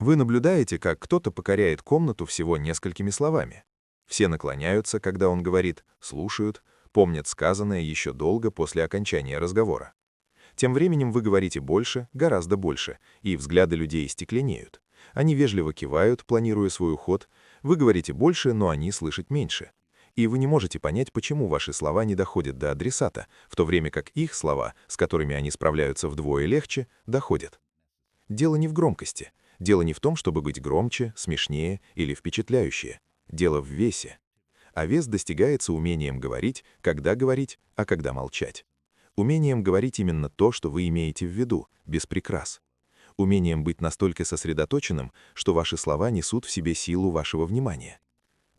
Вы наблюдаете, как кто-то покоряет комнату всего несколькими словами. Все наклоняются, когда он говорит, слушают, помнят сказанное еще долго после окончания разговора. Тем временем вы говорите больше, гораздо больше, и взгляды людей стекленеют. Они вежливо кивают, планируя свой уход. Вы говорите больше, но они слышат меньше. И вы не можете понять, почему ваши слова не доходят до адресата, в то время как их слова, с которыми они справляются вдвое легче, доходят. Дело не в громкости. Дело не в том, чтобы быть громче, смешнее или впечатляющее. Дело в весе. А вес достигается умением говорить, а когда молчать. Умением говорить именно то, что вы имеете в виду, без прикрас. Умением быть настолько сосредоточенным, что ваши слова несут в себе силу вашего внимания.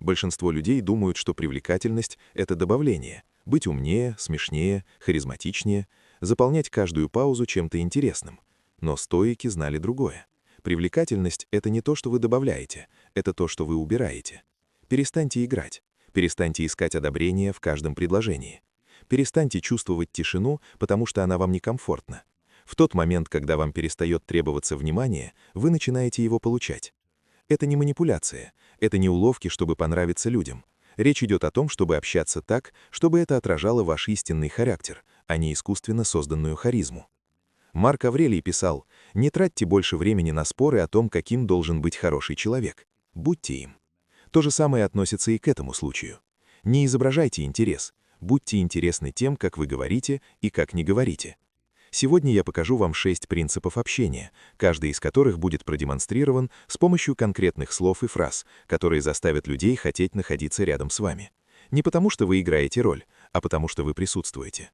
Большинство людей думают, что привлекательность — это добавление, быть умнее, смешнее, харизматичнее, заполнять каждую паузу чем-то интересным. Но стоики знали другое. Привлекательность — это не то, что вы добавляете, это то, что вы убираете. Перестаньте играть, перестаньте искать одобрения в каждом предложении. Перестаньте чувствовать тишину, потому что она вам некомфортна. В тот момент, когда вам перестает требоваться внимание, вы начинаете его получать. Это не манипуляция, это не уловки, чтобы понравиться людям. Речь идет о том, чтобы общаться так, чтобы это отражало ваш истинный характер, а не искусственно созданную харизму. Марк Аврелий писал: «Не тратьте больше времени на споры о том, каким должен быть хороший человек. Будьте им». То же самое относится и к этому случаю. Не изображайте интерес, будьте интересны тем, как вы говорите и как не говорите. Сегодня я покажу вам 6 принципов общения, каждый из которых будет продемонстрирован с помощью конкретных слов и фраз, которые заставят людей хотеть находиться рядом с вами. Не потому, что вы играете роль, а потому, что вы присутствуете.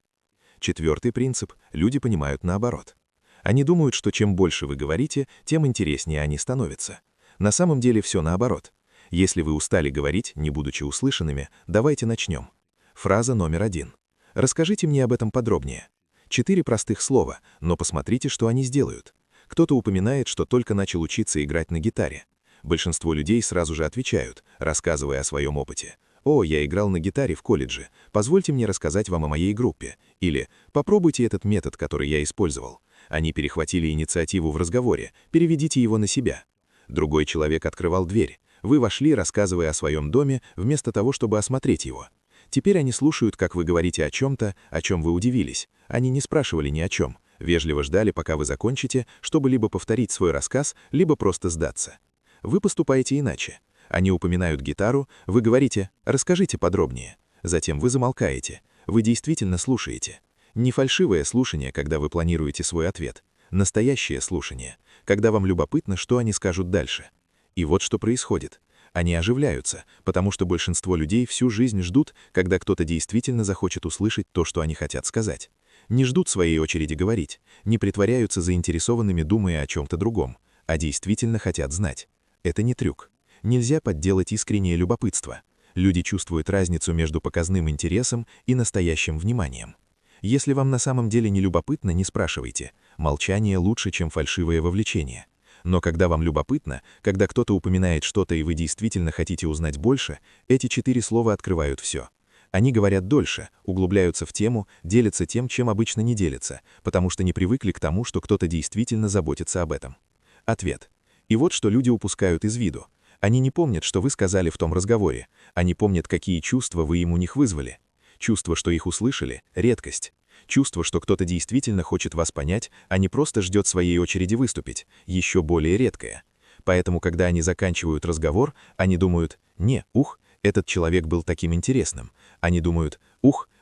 Четвертый принцип люди понимают наоборот. Они думают, что чем больше вы говорите, тем интереснее они становятся. На самом деле все наоборот. Если вы устали говорить, не будучи услышанными, давайте начнем. Фраза номер 1. Расскажите мне об этом подробнее. 4 простых слова, но посмотрите, что они сделают. Кто-то упоминает, что только начал учиться играть на гитаре. Большинство людей сразу же отвечают, рассказывая о своем опыте. «О, я играл на гитаре в колледже. Позвольте мне рассказать вам о моей группе». Или «Попробуйте этот метод, который я использовал». Они перехватили инициативу в разговоре, переведите его на себя. Другой человек открывал дверь. Вы вошли, рассказывая о своем доме, вместо того, чтобы осмотреть его. Теперь они слушают, как вы говорите о чем-то, о чем вы удивились. Они не спрашивали ни о чем, вежливо ждали, пока вы закончите, чтобы либо повторить свой рассказ, либо просто сдаться. Вы поступаете иначе. Они упоминают гитару, вы говорите «расскажите подробнее». Затем вы замолкаете. Вы действительно слушаете. Не фальшивое слушание, когда вы планируете свой ответ. Настоящее слушание, когда вам любопытно, что они скажут дальше. И вот что происходит. Они оживляются, потому что большинство людей всю жизнь ждут, когда кто-то действительно захочет услышать то, что они хотят сказать. Не ждут своей очереди говорить, не притворяются заинтересованными, думая о чем-то другом, а действительно хотят знать. Это не трюк. Нельзя подделать искреннее любопытство. Люди чувствуют разницу между показным интересом и настоящим вниманием. Если вам на самом деле не любопытно, не спрашивайте. Молчание лучше, чем фальшивое вовлечение. Но когда вам любопытно, когда кто-то упоминает что-то и вы действительно хотите узнать больше, эти 4 слова открывают все. Они говорят дольше, углубляются в тему, делятся тем, чем обычно не делятся, потому что не привыкли к тому, что кто-то действительно заботится об этом. Ответ. И вот что люди упускают из виду. Они не помнят, что вы сказали в том разговоре. Они помнят, какие чувства вы им у них вызвали. Чувство, что их услышали – редкость. Чувство, что кто-то действительно хочет вас понять, а не просто ждет своей очереди выступить, еще более редкое. Поэтому, когда они заканчивают разговор, они думают «не, этот человек был таким интересным». Они думают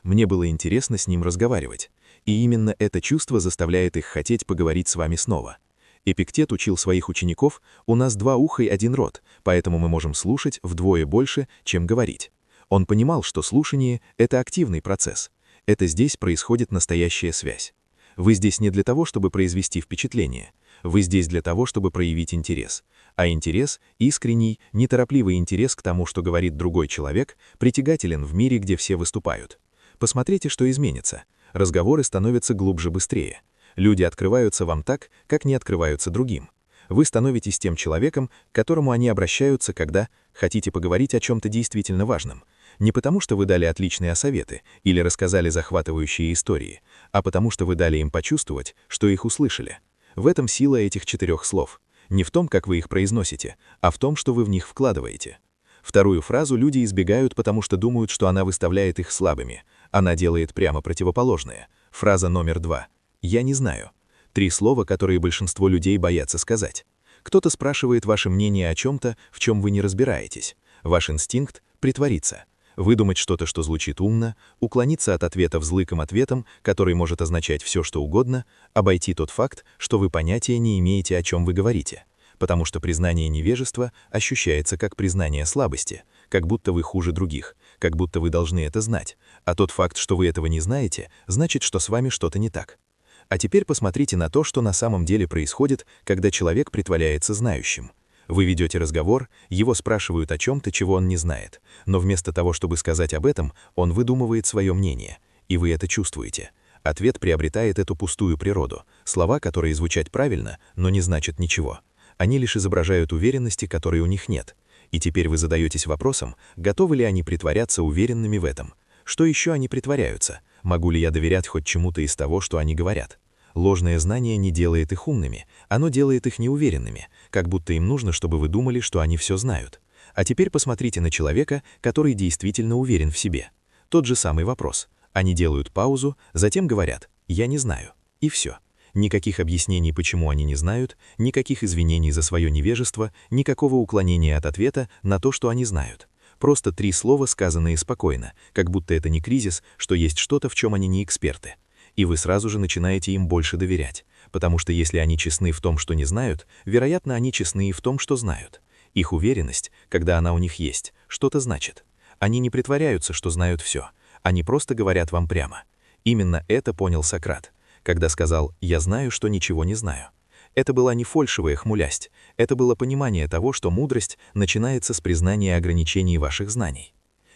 мне было интересно с ним разговаривать». И именно это чувство заставляет их хотеть поговорить с вами снова. Эпиктет учил своих учеников: «У нас 2 уха и 1 рот, поэтому мы можем слушать вдвое больше, чем говорить». Он понимал, что слушание — это активный процесс. Это здесь происходит настоящая связь. Вы здесь не для того, чтобы произвести впечатление. Вы здесь для того, чтобы проявить интерес. А интерес, искренний, неторопливый интерес к тому, что говорит другой человек, притягателен в мире, где все выступают. Посмотрите, что изменится. Разговоры становятся глубже быстрее. Люди открываются вам так, как не открываются другим. Вы становитесь тем человеком, к которому они обращаются, когда хотите поговорить о чем-то действительно важном. Не потому, что вы дали отличные советы или рассказали захватывающие истории, а потому, что вы дали им почувствовать, что их услышали. В этом сила этих 4 слов. Не в том, как вы их произносите, а в том, что вы в них вкладываете. Вторую фразу люди избегают, потому что думают, что она выставляет их слабыми. Она делает прямо противоположное. Фраза номер 2. «Я не знаю». 3 слова, которые большинство людей боятся сказать. Кто-то спрашивает ваше мнение о чем-то, в чем вы не разбираетесь. Ваш инстинкт — притвориться. Выдумать что-то, что звучит умно, уклониться от ответа взлыком ответом, который может означать все, что угодно, обойти тот факт, что вы понятия не имеете, о чем вы говорите. Потому что признание невежества ощущается как признание слабости, как будто вы хуже других, как будто вы должны это знать, а тот факт, что вы этого не знаете, значит, что с вами что-то не так. А теперь посмотрите на то, что на самом деле происходит, когда человек притворяется знающим. Вы ведете разговор, его спрашивают о чем-то, чего он не знает, но вместо того, чтобы сказать об этом, он выдумывает свое мнение, и вы это чувствуете. Ответ приобретает эту пустую природу, слова, которые звучат правильно, но не значат ничего. Они лишь изображают уверенности, которой у них нет. И теперь вы задаетесь вопросом, готовы ли они притворяться уверенными в этом. Что еще они притворяются? Могу ли я доверять хоть чему-то из того, что они говорят? Ложное знание не делает их умными, оно делает их неуверенными, как будто им нужно, чтобы вы думали, что они все знают. А теперь посмотрите на человека, который действительно уверен в себе. Tот же самый вопрос. Они делают паузу, затем говорят «я не знаю». И все. Никаких объяснений, почему они не знают, никаких извинений за свое невежество, никакого уклонения от ответа на то, что они знают. Просто 3 слова, сказанные спокойно, как будто это не кризис, что есть что-то, в чем они не эксперты. И вы сразу же начинаете им больше доверять, потому что если они честны в том, что не знают, вероятно, они честны и в том, что знают. Их уверенность, когда она у них есть, что-то значит. Они не притворяются, что знают все. Они просто говорят вам прямо. Именно это понял Сократ, когда сказал «я знаю, что ничего не знаю». Это была не фальшивая хмулясть, это было понимание того, что мудрость начинается с признания ограничений ваших знаний.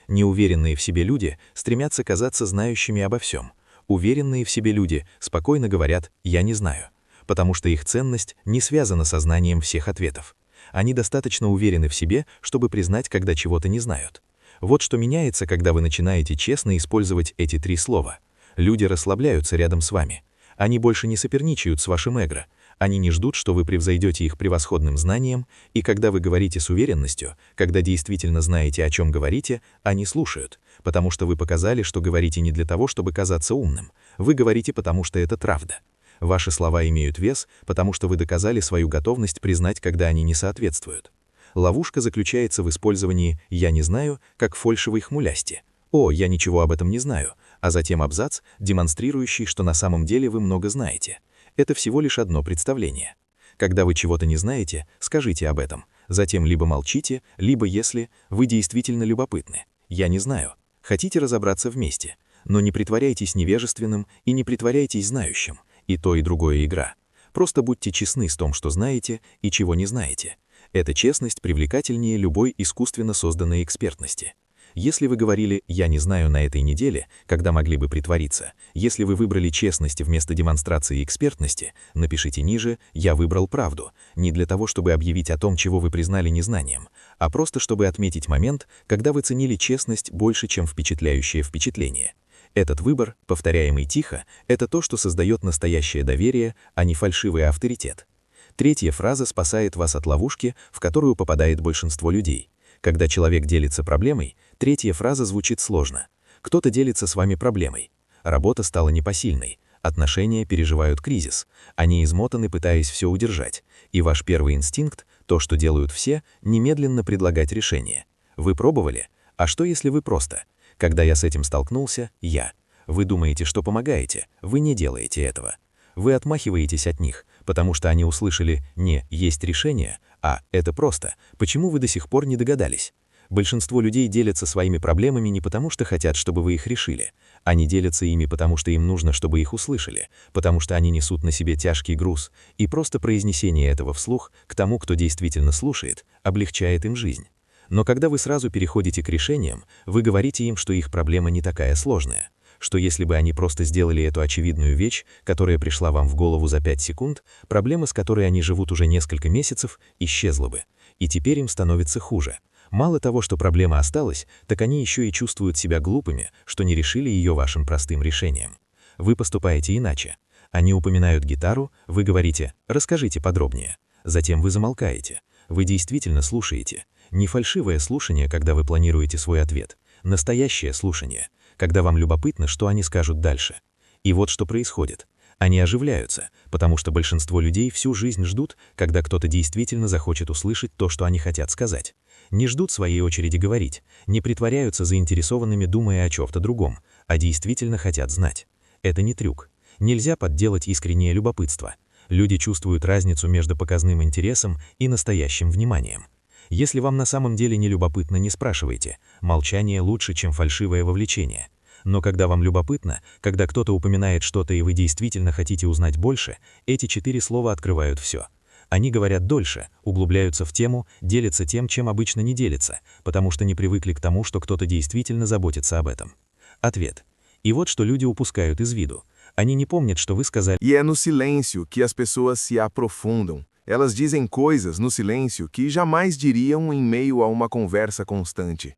Неуверенные в себе люди стремятся казаться знающими обо всем. Уверенные в себе люди спокойно говорят «я не знаю», потому что их ценность не связана со знанием всех ответов. Они достаточно уверены в себе, чтобы признать, когда чего-то не знают. Вот что меняется, когда вы начинаете честно использовать эти 3 слова. Люди расслабляются рядом с вами. Они больше не соперничают с вашим эго. Они не ждут, что вы превзойдете их превосходным знанием, и когда вы говорите с уверенностью, когда действительно знаете, о чем говорите, они слушают, потому что вы показали, что говорите не для того, чтобы казаться умным. Вы говорите, потому что это правда. Ваши слова имеют вес, потому что вы доказали свою готовность признать, когда они не соответствуют. Ловушка заключается в использовании «я не знаю» как фальшивой хмулясти. «О, я ничего об этом не знаю», а затем абзац, демонстрирующий, что на самом деле вы много знаете. Это всего лишь одно представление. Когда вы чего-то не знаете, скажите об этом. Затем либо молчите, либо, если вы действительно любопытны. «Я не знаю». Хотите разобраться вместе. Но не притворяйтесь невежественным и не притворяйтесь знающим. И то, и другое игра. Просто будьте честны с том, что знаете и чего не знаете. Эта честность привлекательнее любой искусственно созданной экспертности. Если вы говорили «я не знаю» на этой неделе, когда могли бы притвориться, если вы выбрали честность вместо демонстрации экспертности, напишите ниже «я выбрал правду», не для того, чтобы объявить о том, чего вы признали незнанием, а просто чтобы отметить момент, когда вы ценили честность больше, чем впечатляющее впечатление. Этот выбор, повторяемый тихо, это то, что создает настоящее доверие, а не фальшивый авторитет. 3-я фраза спасает вас от ловушки, в которую попадает большинство людей. Когда человек делится проблемой, 3-я фраза звучит сложно. Кто-то делится с вами проблемой. Работа стала непосильной. Отношения переживают кризис. Они измотаны, пытаясь все удержать. И ваш первый инстинкт, то, что делают все, немедленно предлагать решение. Вы пробовали? А что, если вы просто? Когда я с этим столкнулся, я. Вы думаете, что помогаете, вы не делаете этого. Вы отмахиваетесь от них, потому что они услышали не «есть решение», а «это просто». Почему вы до сих пор не догадались? Большинство людей делятся своими проблемами не потому, что хотят, чтобы вы их решили. Они делятся ими потому, что им нужно, чтобы их услышали, потому что они несут на себе тяжкий груз, и просто произнесение этого вслух к тому, кто действительно слушает, облегчает им жизнь. Но когда вы сразу переходите к решениям, вы говорите им, что их проблема не такая сложная. Что если бы они просто сделали эту очевидную вещь, которая пришла вам в голову за 5 секунд, проблема, с которой они живут уже несколько месяцев, исчезла бы. И теперь им становится хуже. Мало того, что проблема осталась, так они еще и чувствуют себя глупыми, что не решили ее вашим простым решением. Вы поступаете иначе. Они упоминают гитару, вы говорите «расскажите подробнее». Затем вы замолкаете. Вы действительно слушаете. Не фальшивое слушание, когда вы планируете свой ответ. Настоящее слушание, когда вам любопытно, что они скажут дальше. И вот что происходит. Они оживляются, потому что большинство людей всю жизнь ждут, когда кто-то действительно захочет услышать то, что они хотят сказать. Не ждут своей очереди говорить, не притворяются заинтересованными, думая о чем-то другом, а действительно хотят знать. Это не трюк. Нельзя подделать искреннее любопытство. Люди чувствуют разницу между показным интересом и настоящим вниманием. Если вам на самом деле не любопытно, не спрашивайте. Молчание лучше, чем фальшивое вовлечение. Но когда вам любопытно, когда кто-то упоминает что-то и вы действительно хотите узнать больше, эти 4 слова открывают все. Они говорят дольше, углубляются в тему, делятся тем, чем обычно не делятся, потому что не привыкли к тому, что кто-то действительно заботится об этом. Ответ. И вот что люди упускают из виду. Они не помнят, что вы сказали. E é no silêncio que as pessoas se aprofundam. Elas dizem coisas no silêncio que jamais diriam em meio a uma conversa constante.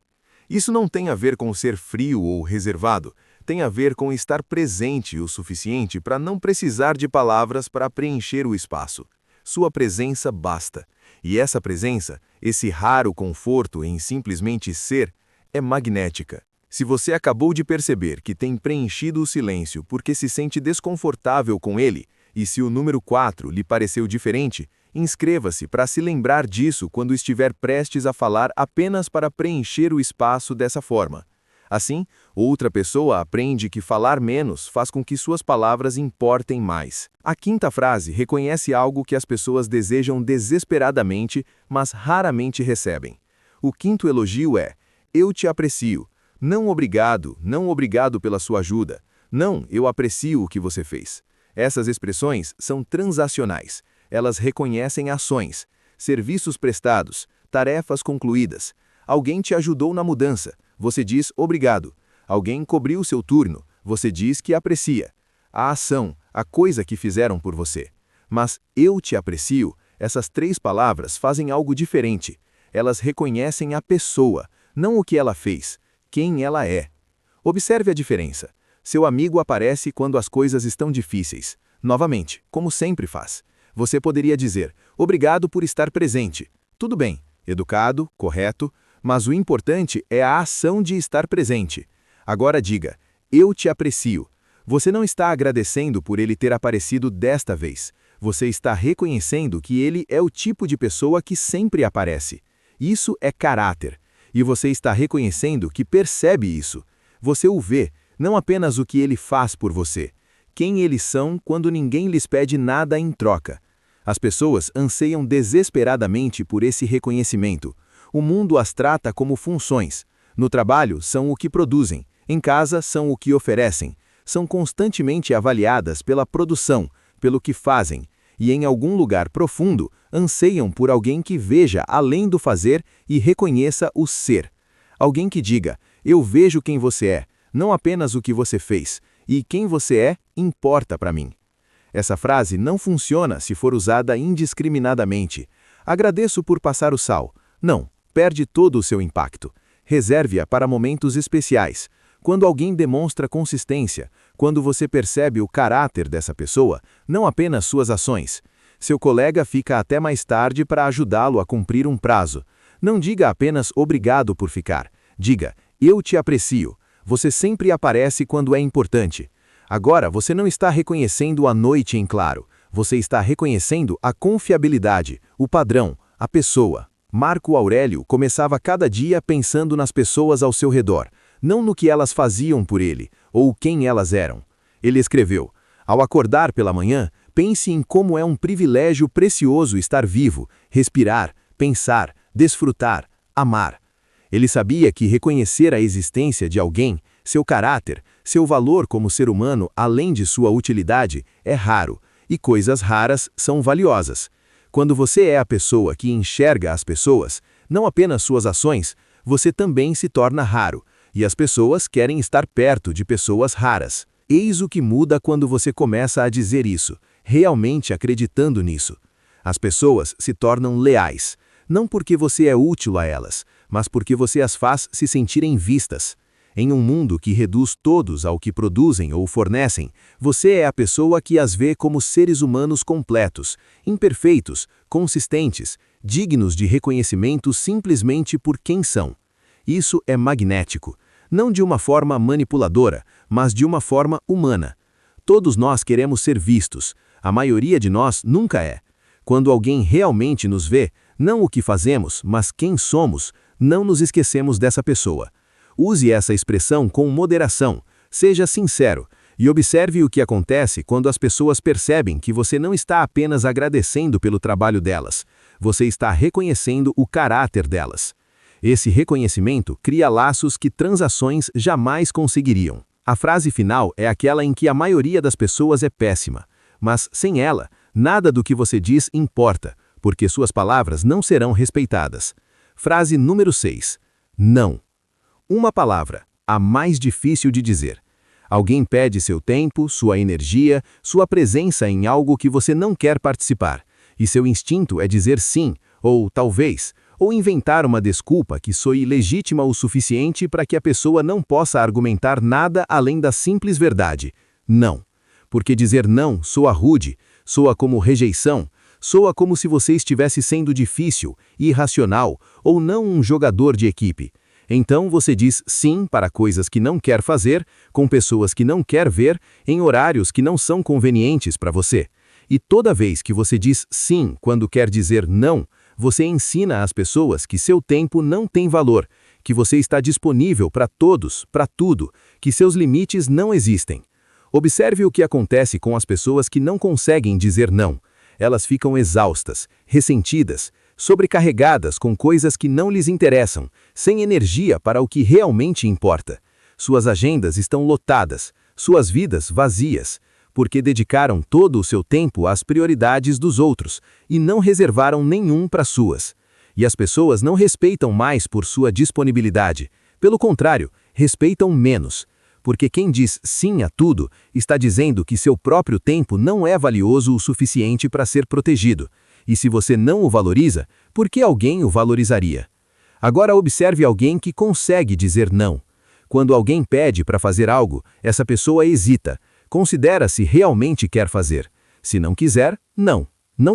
Isso não tem a ver com ser frio ou reservado, tem a ver com estar presente o suficiente para não precisar de palavras para preencher o espaço. Sua presença basta. E essa presença, esse raro conforto em simplesmente ser, é magnética. Se você acabou de perceber que tem preenchido o silêncio porque se sente desconfortável com ele, e se o número 4 lhe pareceu diferente, inscreva-se para se lembrar disso quando estiver prestes a falar apenas para preencher o espaço dessa forma. Assim, outra pessoa aprende que falar menos faz com que suas palavras importem mais. A quinta frase reconhece algo que as pessoas desejam desesperadamente, mas raramente recebem. O quinto elogio é: eu te aprecio. Não obrigado pela sua ajuda. Não, eu aprecio o que você fez. Essas expressões são transacionais. Elas reconhecem ações, serviços prestados, tarefas concluídas. Alguém te ajudou na mudança, você diz obrigado. Alguém cobriu seu turno, você diz que aprecia. A ação, a coisa que fizeram por você. Mas eu te aprecio, essas 3 palavras fazem algo diferente. Elas reconhecem a pessoa, não o que ela fez, quem ela é. Observe a diferença. Seu amigo aparece quando as coisas estão difíceis. Novamente, como sempre faz. Você poderia dizer, obrigado por estar presente. Tudo bem, educado, correto, mas o importante é a ação de estar presente. Agora diga, eu te aprecio. Você não está agradecendo por ele ter aparecido desta vez. Você está reconhecendo que ele é o tipo de pessoa que sempre aparece. Isso é caráter. E você está reconhecendo que percebe isso. Você o vê, não apenas o que ele faz por você. Quem eles são quando ninguém lhes pede nada em troca. As pessoas anseiam desesperadamente por esse reconhecimento. O mundo as trata como funções. No trabalho, são o que produzem. Em casa, são o que oferecem. São constantemente avaliadas pela produção, pelo que fazem. E em algum lugar profundo, anseiam por alguém que veja além do fazer e reconheça o ser. Alguém que diga, eu vejo quem você é, não apenas o que você fez, e quem você é importa para mim. Essa frase não funciona se for usada indiscriminadamente. Agradeço por passar o sal. Não, perde todo o seu impacto. Reserve-a para momentos especiais. Quando alguém demonstra consistência, quando você percebe o caráter dessa pessoa, não apenas suas ações. Seu colega fica até mais tarde para ajudá-lo a cumprir um prazo. Não diga apenas obrigado por ficar. Diga, eu te aprecio. Você sempre aparece quando é importante. Agora você não está reconhecendo a noite em claro. Você está reconhecendo a confiabilidade, o padrão, a pessoa. Marco Aurélio começava cada dia pensando nas pessoas ao seu redor, não no que elas faziam por ele, ou quem elas eram. Ele escreveu, ao acordar pela manhã, pense em como é um privilégio precioso estar vivo, respirar, pensar, desfrutar, amar. Ele sabia que reconhecer a existência de alguém, seu caráter, seu valor como ser humano além de sua utilidade, é raro, e coisas raras são valiosas. Quando você é a pessoa que enxerga as pessoas, não apenas suas ações, você também se torna raro, e as pessoas querem estar perto de pessoas raras. Eis o que muda quando você começa a dizer isso, realmente acreditando nisso. As pessoas se tornam leais, não porque você é útil a elas, mas porque você as faz se sentirem vistas. Em um mundo que reduz todos ao que produzem ou fornecem, você é a pessoa que as vê como seres humanos completos, imperfeitos, consistentes, dignos de reconhecimento simplesmente por quem são. Isso é magnético, não de uma forma manipuladora, mas de uma forma humana. Todos nós queremos ser vistos, a maioria de nós nunca é. Quando alguém realmente nos vê, não o que fazemos, mas quem somos, não nos esquecemos dessa pessoa. Use essa expressão com moderação, seja sincero, e observe o que acontece quando as pessoas percebem que você não está apenas agradecendo pelo trabalho delas, você está reconhecendo o caráter delas. Esse reconhecimento cria laços que transações jamais conseguiriam. A frase final é aquela em que a maioria das pessoas é péssima, mas sem ela, nada do que você diz importa, porque suas palavras não serão respeitadas. Frase número 6. Não. Uma palavra, a mais difícil de dizer. Alguém pede seu tempo, sua energia, sua presença em algo que você não quer participar, e seu instinto é dizer sim, ou talvez, ou inventar uma desculpa que soe legítima o suficiente para que a pessoa não possa argumentar nada além da simples verdade. Não. Porque dizer não soa rude, soa como rejeição, soa como se você estivesse sendo difícil, irracional, ou não um jogador de equipe. Então você diz sim para coisas que não quer fazer, com pessoas que não quer ver, em horários que não são convenientes para você. E toda vez que você diz sim quando quer dizer não, você ensina às pessoas que seu tempo não tem valor, que você está disponível para todos, para tudo, que seus limites não existem. Observe o que acontece com as pessoas que não conseguem dizer não. Elas ficam exaustas, ressentidas, sobrecarregadas com coisas que não lhes interessam, sem energia para o que realmente importa. Suas agendas estão lotadas, suas vidas vazias, porque dedicaram todo o seu tempo às prioridades dos outros e não reservaram nenhum para suas. E as pessoas não respeitam mais por sua disponibilidade. Pelo contrário, respeitam menos. Porque quem diz sim a tudo está dizendo que seu próprio tempo não é valioso o suficiente para ser protegido. E se você não o valoriza, por que alguém o valorizaria? Agora observe alguém que consegue dizer não. Quando alguém pede para fazer algo, essa pessoa hesita, considera se realmente quer fazer. Se não quiser, não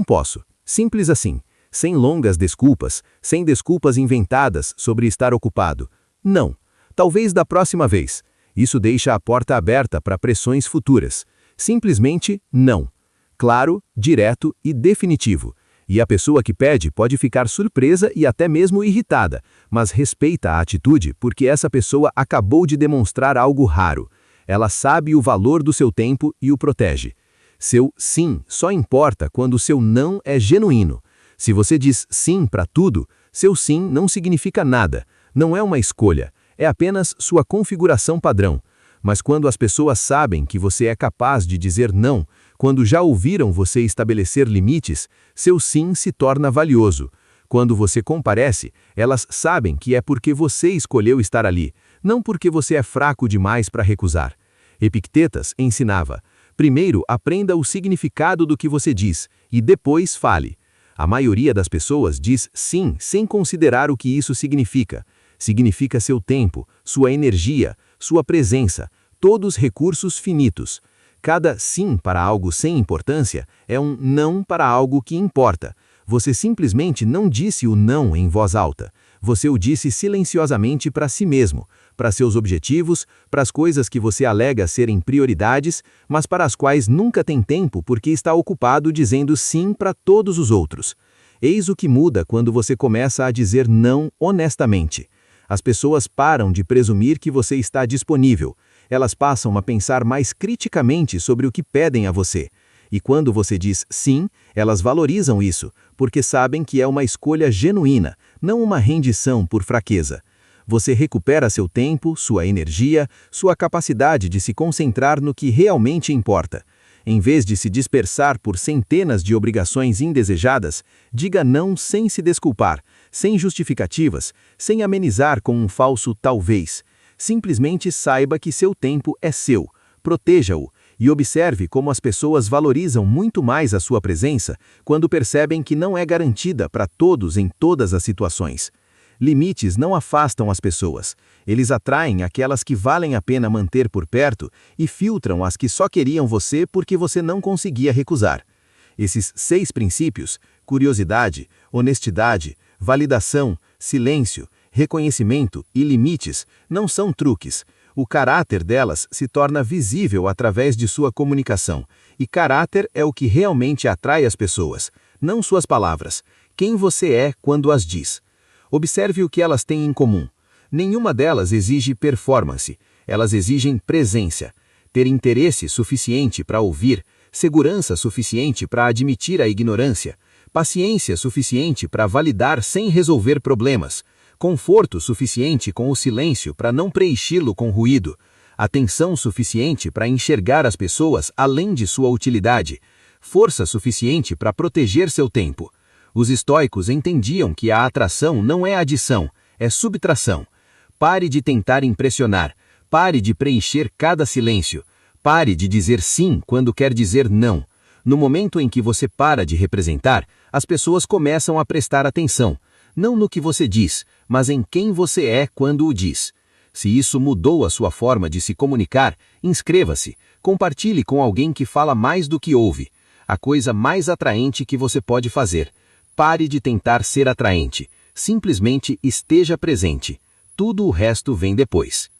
posso. Simples assim, sem longas desculpas, sem desculpas inventadas sobre estar ocupado. Não. Talvez da próxima vez. Isso deixa a porta aberta para pressões futuras. Simplesmente não. Claro, direto e definitivo. E a pessoa que pede pode ficar surpresa e até mesmo irritada, mas respeita a atitude porque essa pessoa acabou de demonstrar algo raro. Ela sabe o valor do seu tempo e o protege. Seu sim só importa quando seu não é genuíno. Se você diz sim para tudo, seu sim não significa nada. Não é uma escolha, é apenas sua configuração padrão. Mas quando as pessoas sabem que você é capaz de dizer não, quando já ouviram você estabelecer limites, seu sim se torna valioso. Quando você comparece, elas sabem que é porque você escolheu estar ali, não porque você é fraco demais para recusar. Epictetas ensinava: primeiro aprenda o significado do que você diz e depois fale. A maioria das pessoas diz sim sem considerar o que isso significa. Significa seu tempo, sua energia, sua presença, todos recursos finitos. Cada sim para algo sem importância é um não para algo que importa. Você simplesmente não disse o não em voz alta. Você o disse silenciosamente para si mesmo, para seus objetivos, para as coisas que você alega serem prioridades, mas para as quais nunca tem tempo porque está ocupado dizendo sim para todos os outros. Eis o que muda quando você começa a dizer não honestamente. As pessoas param de presumir que você está disponível. Elas passam a pensar mais criticamente sobre o que pedem a você. E quando você diz sim, elas valorizam isso, porque sabem que é uma escolha genuína, não uma rendição por fraqueza. Você recupera seu tempo, sua energia, sua capacidade de se concentrar no que realmente importa. Em vez de se dispersar por centenas de obrigações indesejadas, diga não sem se desculpar, sem justificativas, sem amenizar com um falso talvez. Simplesmente saiba que seu tempo é seu, proteja-o e observe como as pessoas valorizam muito mais a sua presença quando percebem que não é garantida para todos em todas as situações. Limites não afastam as pessoas. Eles atraem aquelas que valem a pena manter por perto e filtram as que só queriam você porque você não conseguia recusar. Esses 6 princípios, curiosidade, honestidade, validação, silêncio, reconhecimento e limites, não são truques. O caráter delas se torna visível através de sua comunicação, e caráter é o que realmente atrai as pessoas, não suas palavras, quem você é quando as diz. Observe o que elas têm em comum. Nenhuma delas exige performance, elas exigem presença, ter interesse suficiente para ouvir, segurança suficiente para admitir a ignorância, paciência suficiente para validar sem resolver problemas, conforto suficiente com o silêncio para não preenchi-lo com ruído, atenção suficiente para enxergar as pessoas além de sua utilidade, força suficiente para proteger seu tempo. Os estoicos entendiam que a atração não é adição, é subtração. Pare de tentar impressionar, pare de preencher cada silêncio, pare de dizer sim quando quer dizer não. No momento em que você para de representar, as pessoas começam a prestar atenção, não no que você diz, mas em quem você é quando o diz. Se isso mudou a sua forma de se comunicar, inscreva-se, compartilhe com alguém que fala mais do que ouve. A coisa mais atraente que você pode fazer. Pare de tentar ser atraente, simplesmente esteja presente. Tudo o resto vem depois.